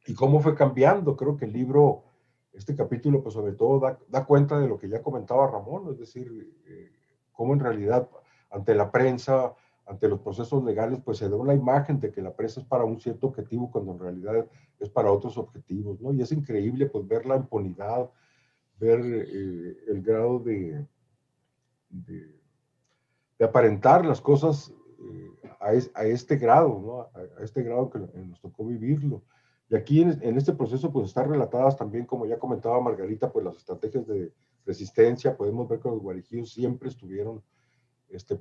y cómo fue cambiando. Creo que el libro, este capítulo, pues sobre todo da cuenta de lo que ya comentaba Ramón, es decir, cómo en realidad ante la prensa, ante los procesos legales, pues se da una imagen de que la presa es para un cierto objetivo, cuando en realidad es para otros objetivos, ¿no? Y es increíble pues ver la impunidad, ver el grado de aparentar las cosas a este grado, ¿no? A este grado que nos tocó vivirlo. Y aquí en este proceso pues están relatadas también, como ya comentaba Margarita, pues las estrategias de resistencia. Podemos ver que los guarijíos siempre estuvieron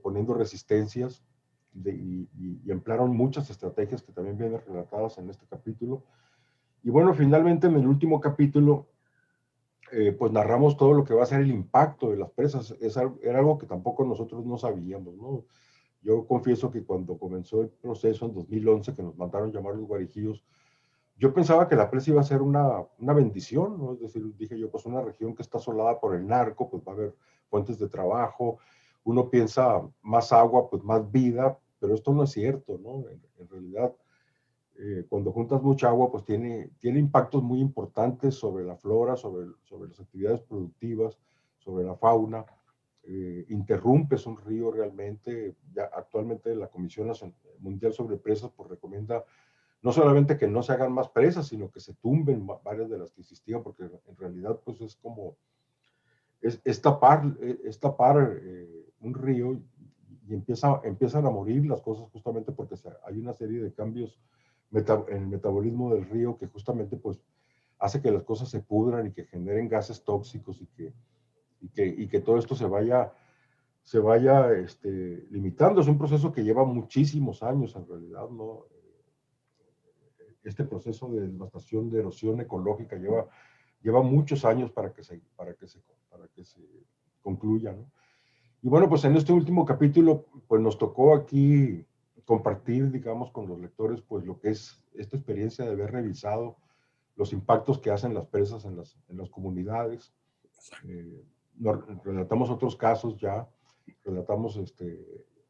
poniendo resistencias y emplearon muchas estrategias que también vienen relatadas en este capítulo. Y bueno, finalmente en el último capítulo pues narramos todo lo que va a ser el impacto de las presas. Era algo que tampoco nosotros no sabíamos, ¿no? Yo confieso que cuando comenzó el proceso en 2011, que nos mandaron llamar los guarijíos, yo pensaba que la presa iba a ser una bendición, ¿no? Es decir, dije yo, pues una región que está asolada por el narco, pues va a haber fuentes de trabajo. Uno piensa más agua, pues más vida, pero esto no es cierto, ¿no? En realidad, cuando juntas mucha agua, pues tiene impactos muy importantes sobre la flora, sobre las actividades productivas, sobre la fauna. Interrumpes un río realmente. Ya actualmente la Comisión Mundial sobre Presas pues recomienda no solamente que no se hagan más presas, sino que se tumben varias de las que existían, porque en realidad pues es como, es tapar un río, y empiezan a morir las cosas, justamente porque hay una serie de cambios en el metabolismo del río, que justamente pues hace que las cosas se pudran y que generen gases tóxicos, y que todo esto se vaya limitando. Es un proceso que lleva muchísimos años en realidad, ¿no? Este proceso de devastación, de erosión ecológica lleva muchos años para que se concluya, ¿no? Y bueno, pues en este último capítulo, pues nos tocó aquí compartir, digamos, con los lectores, pues lo que es esta experiencia de haber revisado los impactos que hacen las presas en las comunidades. Relatamos otros casos ya, relatamos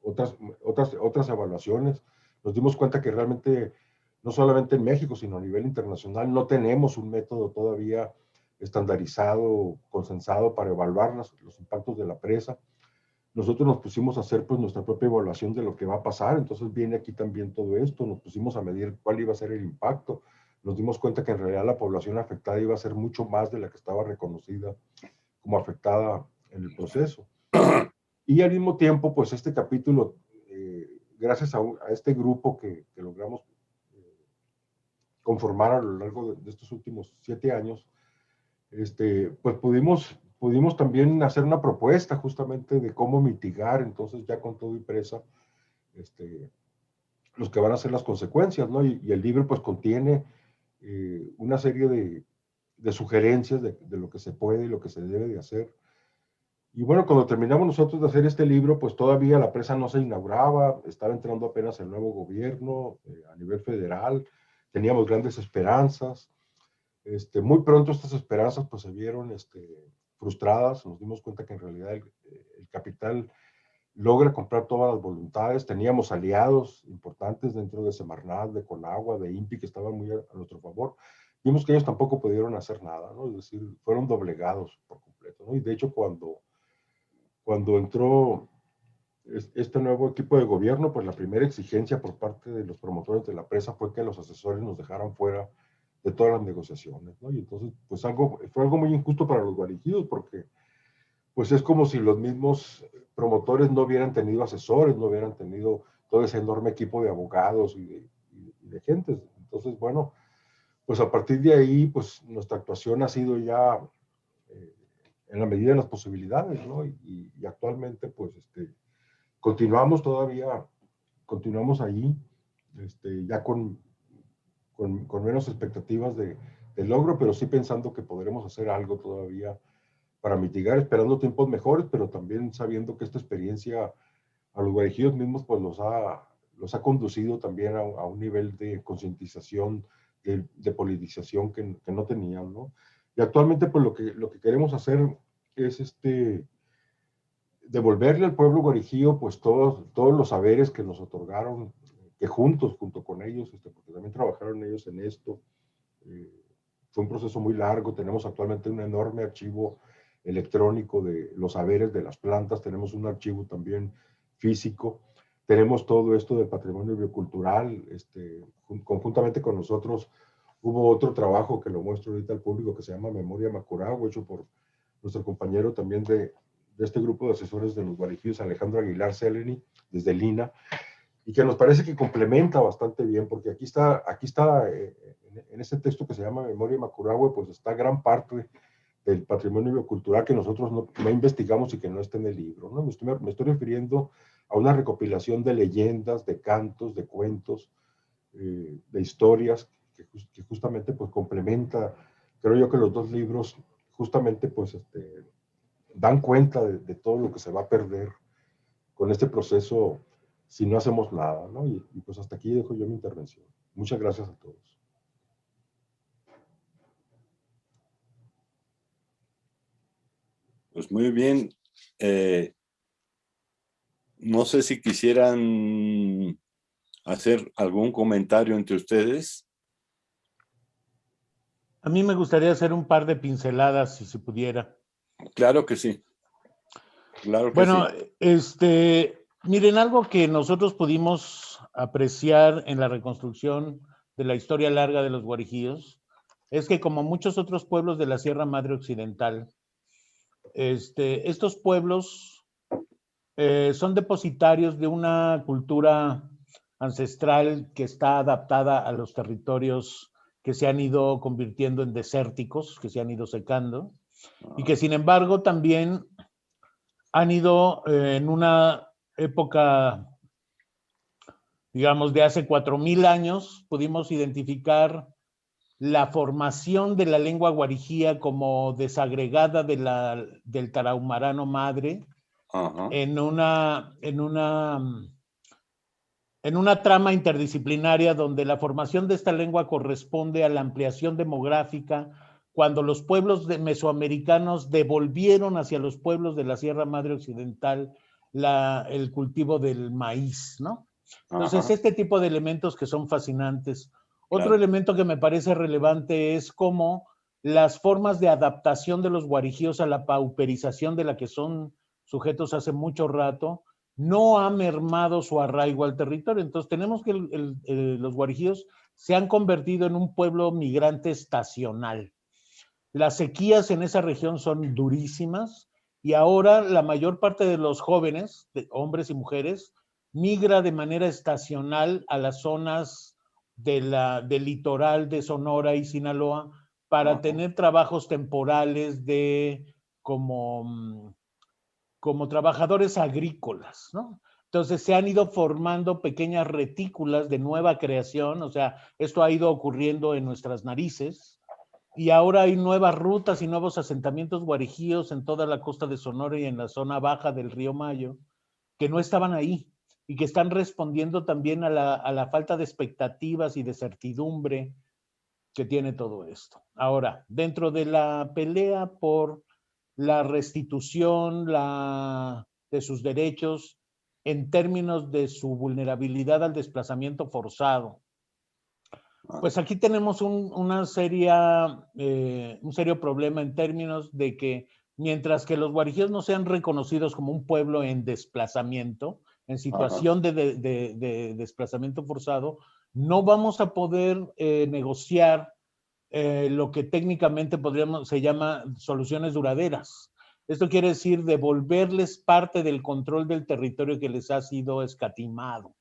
otras evaluaciones. Nos dimos cuenta que realmente, no solamente en México, sino a nivel internacional, no tenemos un método todavía estandarizado, consensado para evaluar los impactos de la presa. Nosotros nos pusimos a hacer pues nuestra propia evaluación de lo que va a pasar. Entonces viene aquí también todo esto. Nos pusimos a medir cuál iba a ser el impacto. Nos dimos cuenta que en realidad la población afectada iba a ser mucho más de la que estaba reconocida como afectada en el proceso. Y al mismo tiempo, pues este capítulo, gracias a este grupo que logramos conformar a lo largo de estos últimos 7 años, pues pudimos también hacer una propuesta justamente de cómo mitigar, entonces ya con todo y presa, los que van a ser las consecuencias, ¿no? Y el libro pues contiene una serie de sugerencias de lo que se puede y lo que se debe de hacer. Y bueno, cuando terminamos nosotros de hacer este libro, pues todavía la presa no se inauguraba, estaba entrando apenas el nuevo gobierno a nivel federal, teníamos grandes esperanzas. Muy pronto estas esperanzas pues se vieron frustradas, nos dimos cuenta que en realidad el capital logra comprar todas las voluntades, teníamos aliados importantes dentro de Semarnat, de Conagua, de INPI, que estaban muy a nuestro favor. Vimos que ellos tampoco pudieron hacer nada, ¿no? Es decir, fueron doblegados por completo, ¿no? Y de hecho cuando entró este nuevo equipo de gobierno, pues la primera exigencia por parte de los promotores de la presa fue que los asesores nos dejaran fuera de todas las negociaciones, ¿no? Y entonces, pues fue algo muy injusto para los guarijíos, porque pues es como si los mismos promotores no hubieran tenido asesores, no hubieran tenido todo ese enorme equipo de abogados y de gentes. Entonces, bueno, pues a partir de ahí, pues nuestra actuación ha sido ya en la medida de las posibilidades, ¿no? Y actualmente, pues, continuamos todavía, continuamos ahí, ya con menos expectativas de logro, pero sí pensando que podremos hacer algo todavía para mitigar, esperando tiempos mejores, pero también sabiendo que esta experiencia a los guarijíos mismos pues los ha conducido también a un nivel de concientización, de politización que no tenían, ¿no? Y actualmente pues lo que queremos hacer es devolverle al pueblo guarijío pues todos los saberes que nos otorgaron, que junto con ellos, porque también trabajaron ellos en esto. Fue un proceso muy largo, tenemos actualmente un enorme archivo electrónico de los saberes de las plantas, tenemos un archivo también físico, tenemos todo esto del patrimonio biocultural, conjuntamente con nosotros hubo otro trabajo que lo muestro ahorita al público que se llama Memoria Macuragua, hecho por nuestro compañero también de este grupo de asesores de los guarijíos, Alejandro Aguilar Seleni, desde Lina, y que nos parece que complementa bastante bien, porque aquí está en este texto que se llama Memoria Macuragua, pues está gran parte del patrimonio biocultural que nosotros no investigamos y que no está en el libro, ¿no? Me estoy refiriendo a una recopilación de leyendas, de cantos, de cuentos, de historias, que justamente pues complementa, creo yo que los dos libros justamente pues dan cuenta de todo lo que se va a perder con este proceso si no hacemos nada, ¿no? Y pues hasta aquí dejo yo mi intervención. Muchas gracias a todos. Pues muy bien. No sé si quisieran hacer algún comentario entre ustedes. A mí me gustaría hacer un par de pinceladas, si se pudiera. Claro que sí. Claro que bueno, sí. Miren, algo que nosotros pudimos apreciar en la reconstrucción de la historia larga de los guarijíos es que, como muchos otros pueblos de la Sierra Madre Occidental, estos pueblos son depositarios de una cultura ancestral que está adaptada a los territorios que se han ido convirtiendo en desérticos, que se han ido secando, y que sin embargo también han ido en una época, digamos, de hace 4,000 años, pudimos identificar la formación de la lengua guarijía como desagregada del tarahumarano madre. Ajá. en una trama interdisciplinaria donde la formación de esta lengua corresponde a la ampliación demográfica, cuando los pueblos mesoamericanos devolvieron hacia los pueblos de la Sierra Madre Occidental el cultivo del maíz, ¿no? Entonces, ajá, este tipo de elementos que son fascinantes. Claro. Otro elemento que me parece relevante es cómo las formas de adaptación de los guarijíos a la pauperización de la que son sujetos hace mucho rato, no ha mermado su arraigo al territorio. Entonces tenemos que los guarijíos se han convertido en un pueblo migrante estacional. Las sequías en esa región son durísimas y ahora la mayor parte de los jóvenes, hombres y mujeres, migra de manera estacional a las zonas del litoral de Sonora y Sinaloa para tener trabajos temporales como trabajadores agrícolas, ¿no? Entonces se han ido formando pequeñas retículas de nueva creación, o sea, esto ha ido ocurriendo en nuestras narices, y ahora hay nuevas rutas y nuevos asentamientos guarijíos en toda la costa de Sonora y en la zona baja del río Mayo, que no estaban ahí y que están respondiendo también a la falta de expectativas y de certidumbre que tiene todo esto. Ahora, dentro de la pelea por la restitución de sus derechos en términos de su vulnerabilidad al desplazamiento forzado, pues aquí tenemos un serio problema en términos de que mientras que los guarijíos no sean reconocidos como un pueblo en desplazamiento, en situación de desplazamiento forzado, no vamos a poder negociar lo que técnicamente se llama soluciones duraderas. Esto quiere decir devolverles parte del control del territorio que les ha sido escatimado.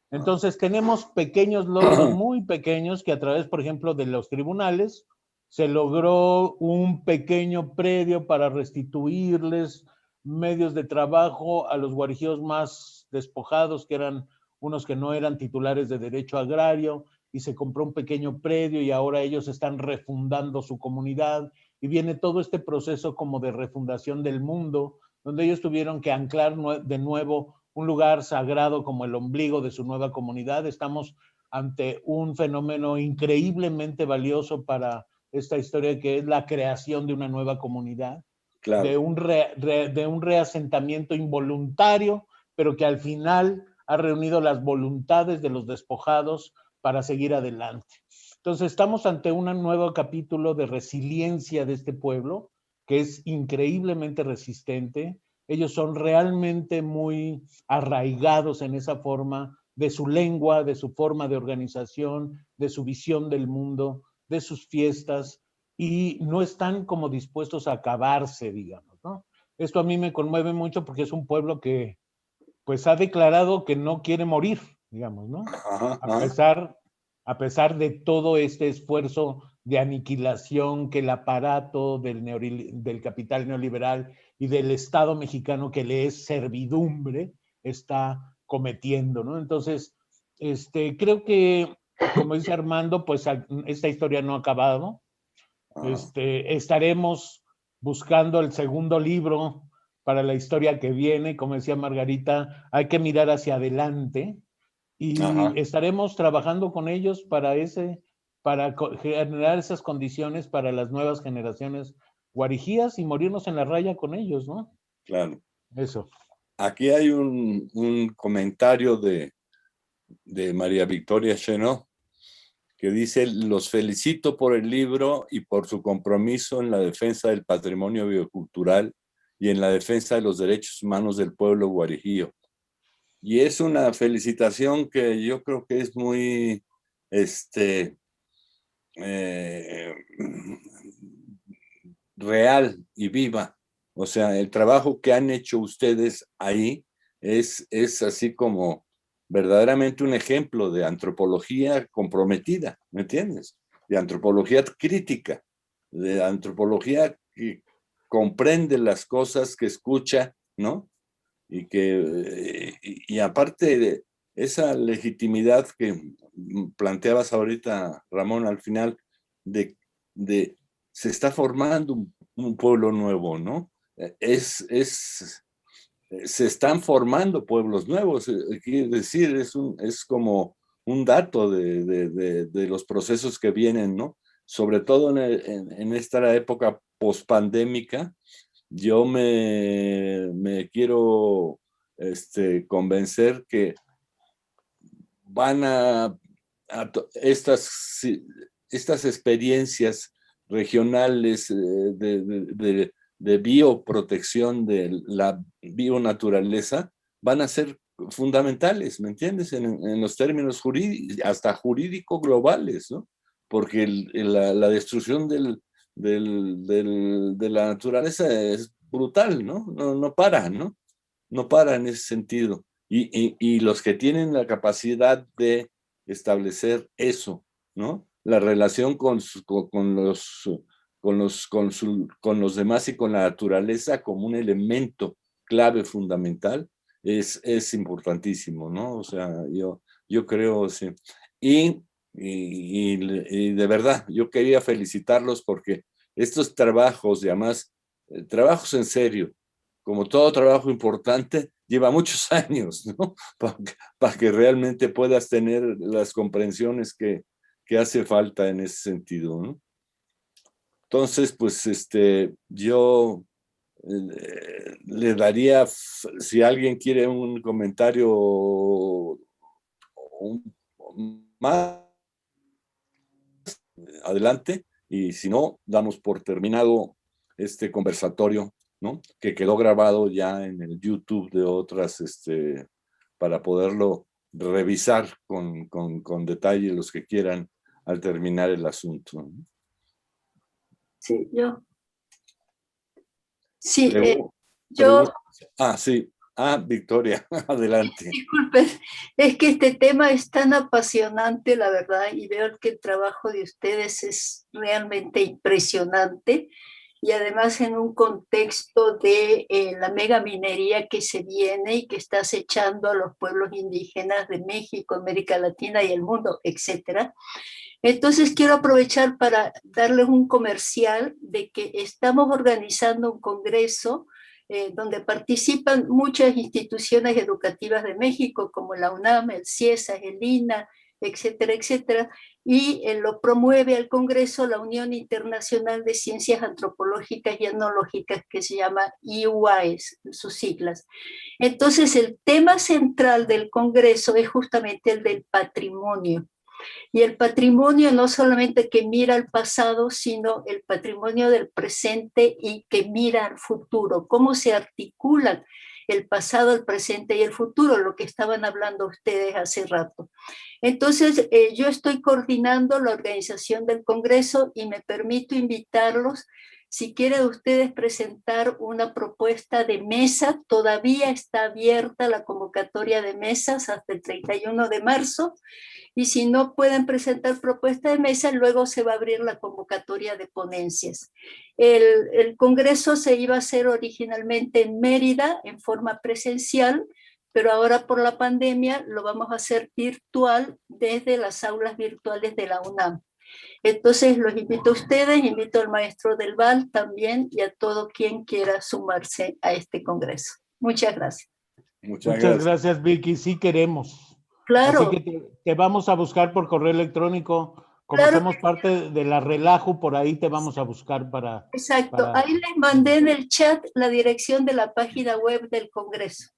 Entonces tenemos pequeños logros muy pequeños que a través, por ejemplo, de los tribunales se logró un pequeño predio para restituirles medios de trabajo a los guarijíos más despojados, que eran unos que no eran titulares de derecho agrario, y se compró un pequeño predio y ahora ellos están refundando su comunidad y viene todo este proceso como de refundación del mundo, donde ellos tuvieron que anclar de nuevo un lugar sagrado como el ombligo de su nueva comunidad. Estamos ante un fenómeno increíblemente valioso para esta historia, que es la creación de una nueva comunidad, claro, de un reasentamiento involuntario, pero que al final ha reunido las voluntades de los despojados para seguir adelante. Entonces estamos ante un nuevo capítulo de resiliencia de este pueblo, que es increíblemente resistente. Ellos son realmente muy arraigados en esa forma de su lengua, de su forma de organización, de su visión del mundo, de sus fiestas, y no están como dispuestos a acabarse, digamos, ¿no? Esto a mí me conmueve mucho porque es un pueblo que pues ha declarado que no quiere morir, digamos, ¿no? A pesar de todo este esfuerzo de aniquilación que el aparato del capital neoliberal y del Estado mexicano, que le es servidumbre, está cometiendo, ¿no? Entonces, creo que, como dice Armando, pues esta historia no ha acabado. Estaremos buscando el segundo libro para la historia que viene. Como decía Margarita, hay que mirar hacia adelante y estaremos trabajando con ellos para generar esas condiciones para las nuevas generaciones guarijías y morirnos en la raya con ellos, ¿no? Claro. Eso. Aquí hay un comentario de María Victoria Chenot, que dice: los felicito por el libro y por su compromiso en la defensa del patrimonio biocultural y en la defensa de los derechos humanos del pueblo guarijío. Y es una felicitación que yo creo que es muy real y viva. O sea, el trabajo que han hecho ustedes ahí es así como verdaderamente un ejemplo de antropología comprometida, ¿me entiendes? De antropología crítica, de antropología que comprende las cosas, que escucha, ¿no? Y aparte de esa legitimidad que planteabas ahorita, Ramón, al final, de se está formando un pueblo nuevo, ¿no? Se están formando pueblos nuevos, quiere decir, es como un dato de los procesos que vienen, ¿no? Sobre todo en esta época pospandémica. Yo me quiero convencer que van estas experiencias regionales de bioprotección de la bionaturaleza van a ser fundamentales, ¿me entiendes? En los términos jurídicos, hasta jurídico globales, ¿no? Porque la destrucción de la naturaleza es brutal, ¿no? No para, ¿no? No para en ese sentido. Y los que tienen la capacidad de establecer eso, ¿no? la relación con los demás y con la naturaleza como un elemento clave fundamental es importantísimo, ¿no? O sea, yo creo, sí. Y de verdad, yo quería felicitarlos porque estos trabajos, y además, trabajos en serio, como todo trabajo importante, lleva muchos años, ¿no? Para que realmente puedas tener las comprensiones que hace falta en ese sentido, ¿no? Entonces, pues, yo le daría, si alguien quiere un comentario más, adelante, y si no, damos por terminado este conversatorio, ¿no? Que quedó grabado ya en el YouTube de otras, para poderlo revisar con detalle los que quieran al terminar el asunto, ¿no? Sí, yo. Sí, sí. Victoria, adelante. Disculpen, es que este tema es tan apasionante, la verdad, y veo que el trabajo de ustedes es realmente impresionante, y además en un contexto de la megaminería que se viene y que está acechando a los pueblos indígenas de México, América Latina y el mundo, etcétera. Entonces quiero aprovechar para darles un comercial de que estamos organizando un congreso donde participan muchas instituciones educativas de México, como la UNAM, el CIESA, el INA, etcétera, etcétera, y lo promueve al Congreso la Unión Internacional de Ciencias Antropológicas y Etnológicas, que se llama IUAES, sus siglas. Entonces, el tema central del Congreso es justamente el del patrimonio. Y el patrimonio no solamente que mira al pasado, sino el patrimonio del presente y que mira al futuro. ¿Cómo se articulan el pasado, el presente y el futuro? Lo que estaban hablando ustedes hace rato. Entonces, yo estoy coordinando la organización del Congreso y me permito invitarlos. Si quieren ustedes presentar una propuesta de mesa, todavía está abierta la convocatoria de mesas hasta el 31 de marzo. Y si no pueden presentar propuesta de mesa, luego se va a abrir la convocatoria de ponencias. El congreso se iba a hacer originalmente en Mérida, en forma presencial, pero ahora por la pandemia lo vamos a hacer virtual desde las aulas virtuales de la UNAM. Entonces los invito a ustedes, invito al maestro Del Val también y a todo quien quiera sumarse a este congreso. Muchas gracias. Muchas gracias, Vicky. Sí queremos. Claro. Así que te vamos a buscar por correo electrónico. Como claro somos parte de la Relajo, por ahí te vamos a buscar para... Exacto. Ahí les mandé en el chat la dirección de la página web del Congreso.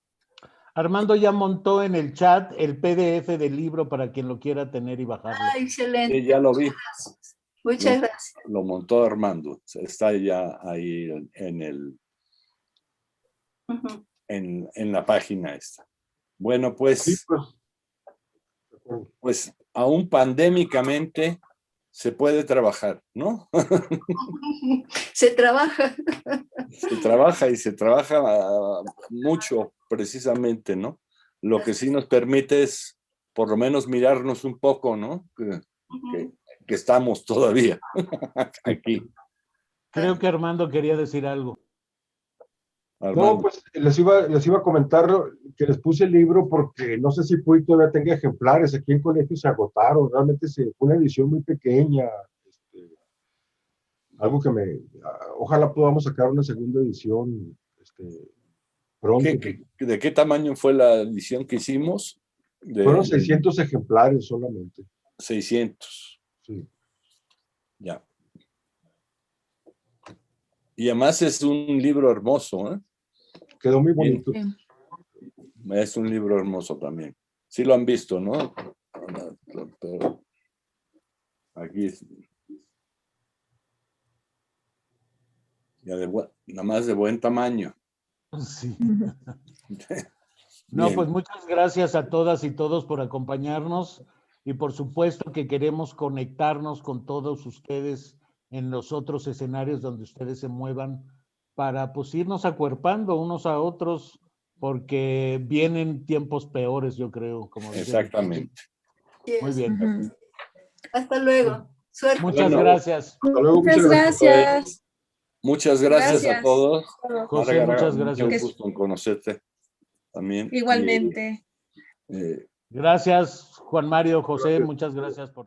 Armando ya montó en el chat el PDF del libro para quien lo quiera tener y bajarlo. Excelente. Sí, ya lo vi. Muchas gracias. Lo montó Armando. Está ya ahí en la página esta. Bueno, pues, pues aún pandémicamente se puede trabajar, ¿no? Se trabaja. Se trabaja y se trabaja mucho, precisamente, ¿no? Lo que sí nos permite es, por lo menos, mirarnos un poco, ¿no? Que estamos todavía aquí. Creo que Armando quería decir algo. No, pues les iba a comentar que les puse el libro porque no sé si Puy todavía tenga ejemplares. Aquí en colegio se agotaron. Realmente fue una edición muy pequeña. Algo que ojalá podamos sacar una segunda edición pronto. ¿De qué tamaño fue la edición que hicimos? Fueron 600 ejemplares solamente. 600. Sí. Ya. Y además es un libro hermoso, ¿eh? Quedó muy bonito. Es un libro hermoso también. Sí lo han visto, ¿no? Pero aquí ya nada más de buen tamaño. Sí. No, pues muchas gracias a todas y todos por acompañarnos y por supuesto que queremos conectarnos con todos ustedes en los otros escenarios donde ustedes se muevan para pues irnos acuerpando unos a otros porque vienen tiempos peores, yo creo. Como exactamente. Muy bien. Hasta luego. Suerte. Muchas Bueno, gracias. Hasta luego, Muchas gracias. Muchas gracias a Gracias. todos. José, Mara, muchas un gracias. gusto en conocerte también. Igualmente. Y, Gracias, Juan Mario, José, muchas gracias por